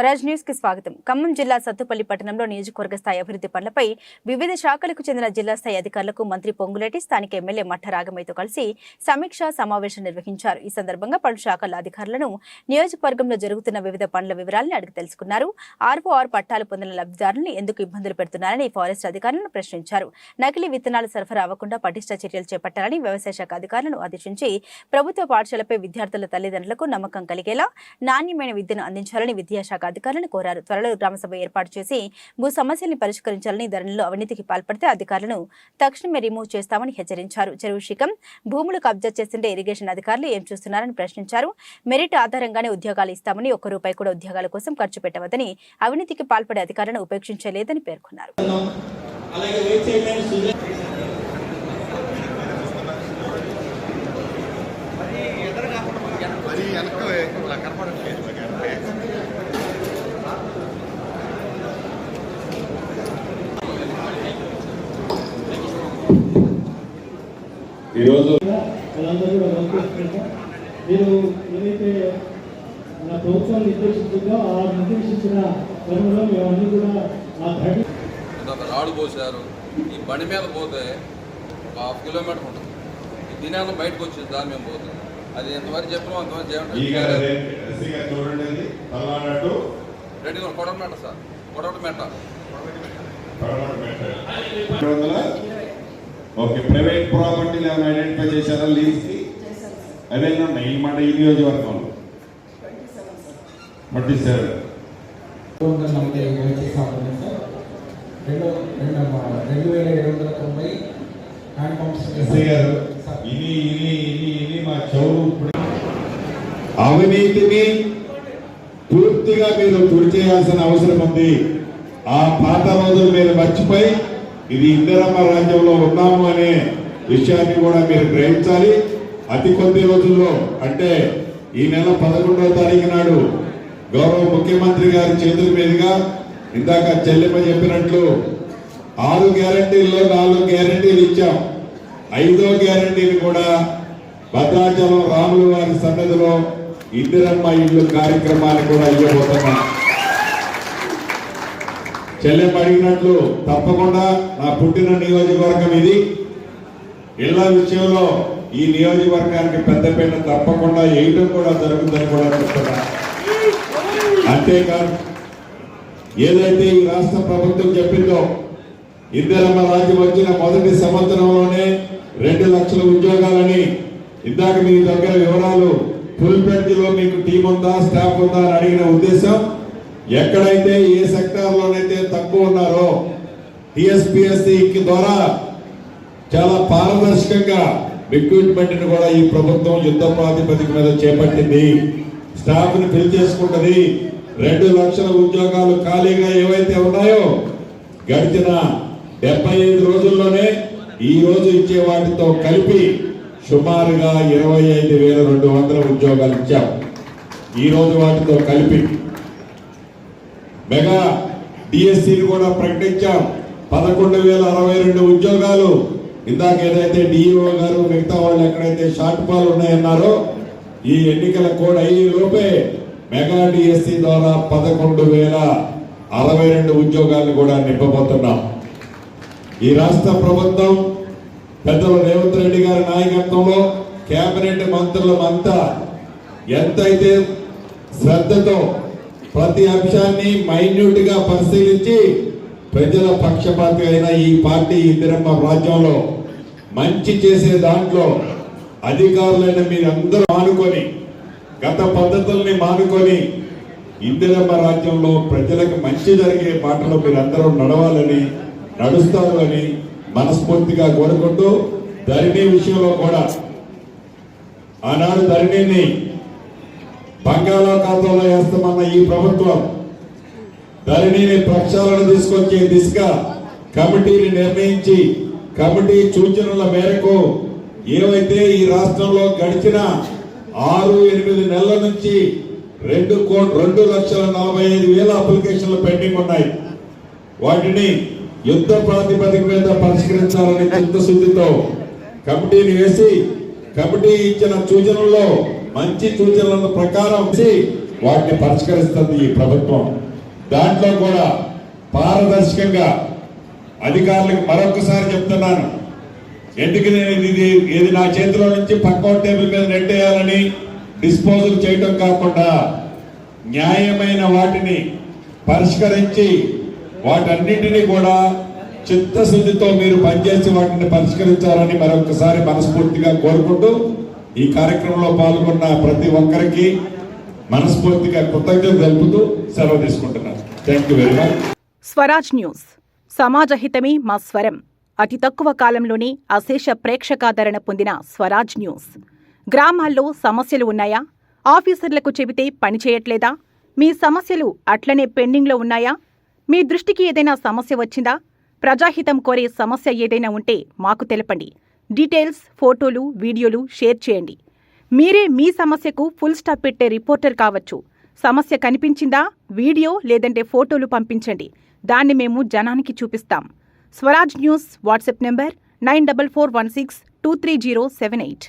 Swaraj news కి స్వాగతం. ఖమ్మం జిల్లా సత్తుపల్లి పట్టణంలో నియోజకవర్గ స్థాయి అభివృద్ధి పనులపై వివిధ శాఖలకు చెందిన జిల్లా స్థాయి అధికారులకు మంత్రి పొంగులేటి, స్థానిక ఎమ్మెల్యే మఠ రాగమయ్యతో కలిసి సమీక్షా సమావేశం నిర్వహించారు. ఈ సందర్భంగా పలు శాఖల అధికారులను నియోజకవర్గంలో జరుగుతున్న వివిధ పనుల వివరాలను అడిగి తెలుసుకున్నారు. ఆర్ఓఆర్ పట్టాలు పొందిన లబ్ధిదారులను ఎందుకు ఇబ్బందులు పెడుతున్నారని ఫారెస్ట్ అధికారులను ప్రశ్నించారు. నకిలీ విత్తనాలు సరఫరా అవ్వకుండా పటిష్ట చర్యలు చేపట్టాలని వ్యవసాయ శాఖ అధికారులను ఆదేశించి ప్రభుత్వ పాఠశాలపై విద్యార్థుల తల్లిదండ్రులకు నమ్మకం కలిగేలా నాణ్యమైన విద్యను అందించాలని విద్యాశాఖ అధికారులను కోరారు. త్వరలో గ్రామసభ ఏర్పాటు చేసి భూ సమస్యల్ని పరిష్కరించాలని, ధరణిలో అవినీతికి పాల్పడితే అధికారులను తక్షణమే రిమూవ్ చేస్తామని హెచ్చరించారు. చెరువు శిఖం భూములు కబ్జా చేస్తుంటే ఇరిగేషన్ అధికారులు ఏం చూస్తున్నారని ప్రశ్నించారు. మెరిట్ ఆధారంగానే ఉద్యోగాలు ఇస్తామని, ఒక్క రూపాయి కూడా ఉద్యోగాల కోసం ఖర్చు పెట్టవద్దని, అవినీతికి పాల్పడే అధికారులను ఉపేక్షించలేదని పేర్కొన్నారు. ఈరోజు మీరు ఏదైతే మన ప్రభుత్వం నిర్దేశించిందో ఆ నిర్దేశించిన క్రమంలో మేమన్నీ కూడా రాడు పోసారు. ఈ బండి మీద పోతే ఒక 1/2 కిలోమీటర్ ఉంటుంది. ఈ దినాన్ని బయటకు వచ్చింది, దాని మేము పోతుంది. అది ఎంతవరకు చెప్పినా అంతవరకు చేయండి. రెడీ కొడమేట సార్, కొడమేట. ఓకే, ప్రైవేట్ ప్రాపర్టీలు ఏమైనా ఐడెంటిఫై చేశారా? లీజ్కి అవేనా ఉన్నాయి ఈ మాట ఈ నియోజకవర్గంలో 27 మా చౌరు. అవినీతిని పూర్తిగా మీరు తుడిచేయాల్సిన అవసరం ఉంది. ఆ పాత రోజులు మీరు మర్చిపోయి ఇది ఇందిరమ్మ రాజ్యంలో ఉన్నాము అనే విషయాన్ని కూడా మీరు గ్రహించాలి. అతి కొద్ది రోజుల్లో, అంటే ఈ నెల 11వ తారీఖు నాడు గౌరవ ముఖ్యమంత్రి గారి చేతుల మీదుగా ఇందాక చెల్లెమ్మ చెప్పినట్లు 6 గ్యారంటీల్లో 4 గ్యారంటీలు ఇచ్చాం. 5వ గ్యారంటీని కూడా భద్రాచలం రాములు వారి సన్నిధిలో ఇందిరమ్మ ఇల్లు కార్యక్రమాన్ని కూడా ఇవ్వబోతున్నాం. చెల్లెమ్మ అడిగినట్లు తప్పకుండా నా పుట్టిన నియోజకవర్గం ఇది. ఇళ్ల విషయంలో ఈ నియోజకవర్గానికి పెద్దపీట తప్పకుండా వేయడం కూడా జరుగుతుందని కూడా చెప్తున్నా. అంతేకాదు, ఏదైతే ఈ రాష్ట్ర ప్రభుత్వం చెప్పిందో ఇందిరమ్మ రాజ్యం వచ్చిన మొదటి సంవత్సరంలోనే 2 లక్షల ఉద్యోగాలని, ఇందాక మీ దగ్గర వివరాలు ఫుల్ ఫ్లెడ్జ్లో మీకు టీం ఉందా, స్టాఫ్ ఉందా అని అడిగిన ఉద్దేశం, ఎక్కడైతే ఏ సెక్టార్లోనైతే తక్కువ ఉన్నారో టిఎస్పిఎస్సి ద్వారా చాలా పారదర్శకంగా రిక్రూట్మెంట్ ని కూడా ఈ ప్రభుత్వం యుద్ధ ప్రాతిపదిక మీద చేపట్టింది. స్టాఫ్ ని ఫిల్ చేసుకుంటది. 2 లక్షల ఉద్యోగాలు ఖాళీగా ఏవైతే ఉన్నాయో గడిచిన 75 రోజుల్లోనే ఈ రోజు ఇచ్చే వాటితో కలిపి సుమారుగా 25,200 ఉద్యోగాలు ఇచ్చాం. ఈ రోజు వాటితో కలిపి మెగా డిఎస్సీని కూడా ప్రకటించాం. 11,062 ఉద్యోగాలు. ఇందాక ఏదైతే డిఈఓ గారు మిగతా వాళ్ళు ఎక్కడైతే షార్ట్ ఫాల్ ఉన్నాయన్నారో ఈ ఎన్నికల కోడ్ అయ్యే లోపే మెగా డిఎస్సీ ద్వారా 11,062 ఉద్యోగాలను కూడా నింపబోతున్నాం. ఈ రాష్ట్ర ప్రభుత్వం పెద్దలు రేవంత్ రెడ్డి గారి నాయకత్వంలో కేబినెట్ మంత్రులమంతా ఎంతైతే శ్రద్ధతో ప్రతి అంశాన్ని మైన్యూట్ గా పరిశీలించి ప్రజల పక్షపాతి అయిన ఈ పార్టీ ఇందిరమ్మ రాజ్యంలో మంచి చేసే దాంట్లో అధికారులైన మీరందరూ మానుకొని, గత పద్ధతుల్ని మానుకొని ఇందిరమ్మ రాజ్యంలో ప్రజలకు మంచి జరిగే బాటలో మీరందరూ నడవాలని, నడుస్తారు అని మనస్ఫూర్తిగా కోరుకుంటూ, ధరణి విషయంలో కూడా ఆనాడు ధరణిని బంగాళాఖాతంలో వేస్తామన్న ఈ ప్రభుత్వం ధరణిని ప్రక్షాళన తీసుకొచ్చే దిశగా కమిటీని నిర్ణయించి, కమిటీ సూచనల మేరకు ఏవైతే ఈ రాష్ట్రంలో గడిచిన 6-8 నెలల నుంచి 2,45,000 అప్లికేషన్లు పెండింగ్ ఉన్నాయి. వాటిని యుద్ధ ప్రాతిపదిక మీద పరిష్కరించాలని చిత్తశుద్ధితో కమిటీని వేసి, కమిటీ ఇచ్చిన సూచనల్లో మంచి సూచనల ప్రకారం వాటిని పరిష్కరిస్తుంది ఈ ప్రభుత్వం. దాంట్లో కూడా పారదర్శకంగా అధికారులకు మరొకసారి చెప్తున్నాను, ఎందుకు నేను ఇది నా చేతిలో నుంచి పక్క టేబుల్ మీద నెట్టేయాలని డిస్పోజల్ చేయటం కాకుండా న్యాయమైన వాటిని పరిష్కరించి వాటన్నిటినీ కూడా చిత్తశుద్ధితో మీరు పనిచేసి వాటిని పరిష్కరించాలని మరొకసారి మనస్ఫూర్తిగా కోరుకుంటూ ఈ కార్యక్రమంలో పాల్గొన్న ప్రతి ఒక్కరికి మనస్ఫూర్తిగా కృతజ్ఞతలు తెలుపుతూ సెలవు తీసుకుంటున్నాను. Thank you very much. Swaraj news, సమాజ హితమే మా స్వరం. అతి తక్కువ కాలంలోనే అశేష ప్రేక్షకాదరణ పొందిన స్వరాజ్ న్యూస్. గ్రామాల్లో సమస్యలు ఉన్నాయా? ఆఫీసర్లకు చెబితే పనిచేయట్లేదా? మీ సమస్యలు అట్లనే పెండింగ్లో ఉన్నాయా? మీ దృష్టికి ఏదైనా సమస్య వచ్చిందా? ప్రజాహితం కోరే సమస్య ఏదైనా ఉంటే మాకు తెలపండి. డీటెయిల్స్, ఫోటోలు, వీడియోలు షేర్ చేయండి. మీరే మీ సమస్యకు ఫుల్ స్టాప్ పెట్టే రిపోర్టర్ కావచ్చు. సమస్య కనిపించిందా? వీడియో లేదంటే ఫోటోలు పంపించండి. దాన్ని మేము జనానికి చూపిస్తాం. Swaraj news WhatsApp number 9441623078.